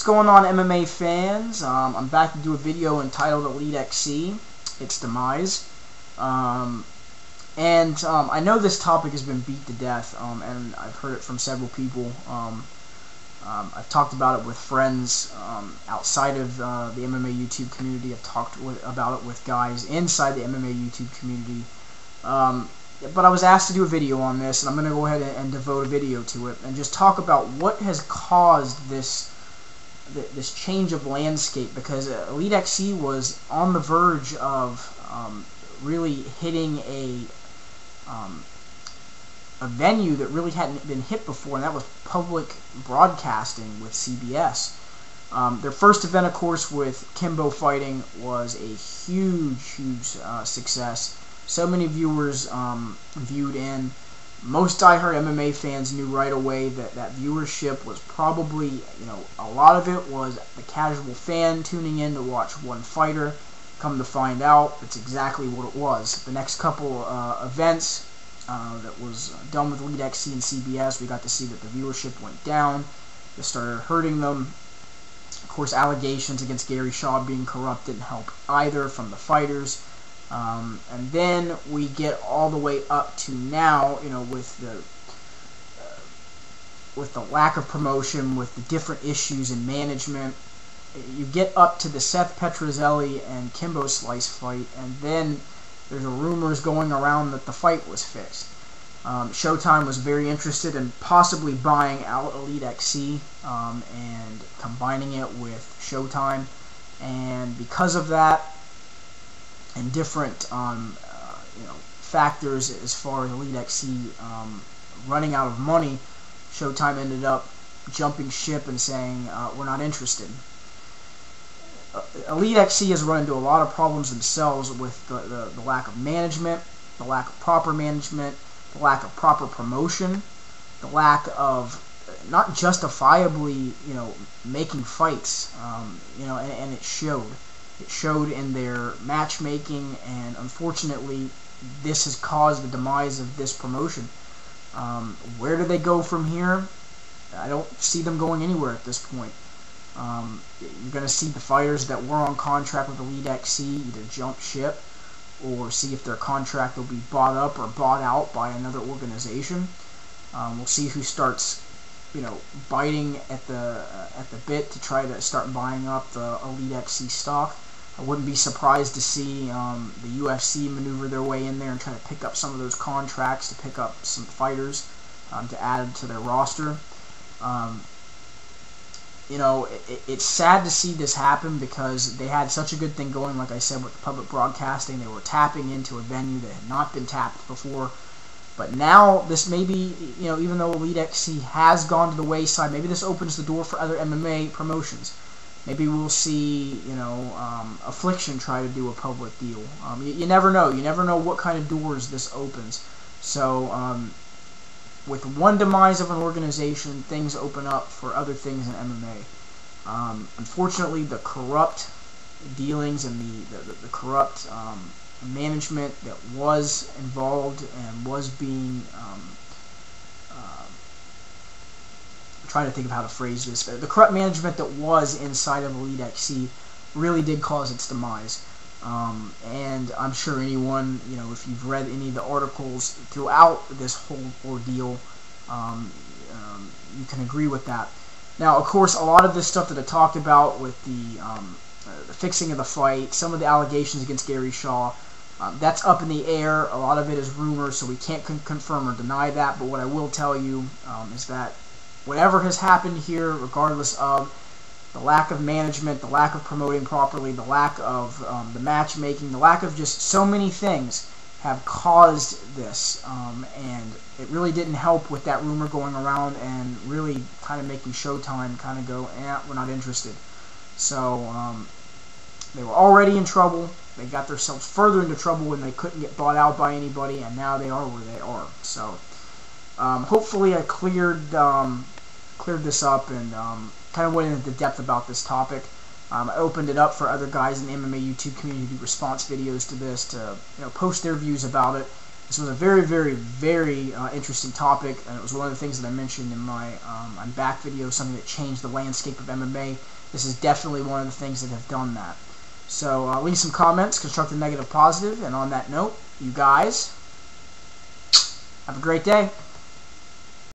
What's going on, MMA fans? I'm back to do a video entitled Elite XC. It's Demise. I know this topic has been beat to death, and I've heard it from several people. I've talked about it with friends outside of the MMA YouTube community. I've talked about it with guys inside the MMA YouTube community. But I was asked to do a video on this, and I'm going to go ahead and devote a video to it and just talk about what has caused this change of landscape, because Elite XC was on the verge of really hitting a venue that really hadn't been hit before, and that was public broadcasting with CBS. Their first event, of course, with Kimbo fighting was a huge success. So many viewers viewed in. Most diehard MMA fans knew right away that viewership was probably, a lot of it was the casual fan tuning in to watch one fighter. Come to find out, it's exactly what it was. The next couple events that was done with Elite XC and CBS, we got to see that the viewership went down. It started hurting them. Of course, allegations against Gary Shaw being corrupt didn't help either from the fighters. And then we get all the way up to now, with the lack of promotion, with the different issues in management. You get up to the Seth Petrozelli and Kimbo Slice fight, and then there's rumors going around that the fight was fixed. Showtime was very interested in possibly buying out Elite XC and combining it with Showtime, and because of that, and different factors as far as Elite XC running out of money, Showtime ended up jumping ship and saying, we're not interested. Elite XC has run into a lot of problems themselves with the lack of management, the lack of proper management, the lack of proper promotion, the lack of not justifiably making fights, and it showed. It showed in their matchmaking, and unfortunately this has caused the demise of this promotion. Where do they go from here? I don't see them going anywhere at this point. You're going to see the fighters that were on contract with Elite XC either jump ship or see if their contract will be bought up or bought out by another organization. We'll see who starts biting at the bit to try to start buying up the Elite XC stock. I wouldn't be surprised to see the UFC maneuver their way in there and try to pick up some of those contracts, to pick up some fighters to add to their roster. It's sad to see this happen, because they had such a good thing going, like I said, with the public broadcasting. They were tapping into a venue that had not been tapped before. But now, this may be, even though Elite XC has gone to the wayside, maybe this opens the door for other MMA promotions. Maybe we'll see, Affliction try to do a public deal. You never know. You never know what kind of doors this opens. So, with one demise of an organization, things open up for other things in MMA. Unfortunately, the corrupt dealings and the corrupt management that was involved and was being trying to think of how to phrase this. The corrupt management that was inside of Elite XC really did cause its demise. And I'm sure anyone, if you've read any of the articles throughout this whole ordeal, you can agree with that. Now, of course, a lot of this stuff that I talked about with the fixing of the fight, some of the allegations against Gary Shaw, that's up in the air. A lot of it is rumors, so we can't confirm or deny that. But what I will tell you is that whatever has happened here, regardless of the lack of management, the lack of promoting properly, the lack of the matchmaking, the lack of just so many things have caused this. And it really didn't help with that rumor going around and really kind of making Showtime kind of go, we're not interested. So they were already in trouble. They got themselves further into trouble when they couldn't get bought out by anybody, and now they are where they are. So hopefully I cleared this up and kind of went into depth about this topic. I opened it up for other guys in the MMA YouTube community to do response videos to this, to post their views about it, This was a very, very, very interesting topic, and it was one of the things that I mentioned in my I'm Back video, something that changed the landscape of MMA. This is definitely one of the things that have done that. So leave some comments, constructive, negative, positive, and on that note, you guys have a great day.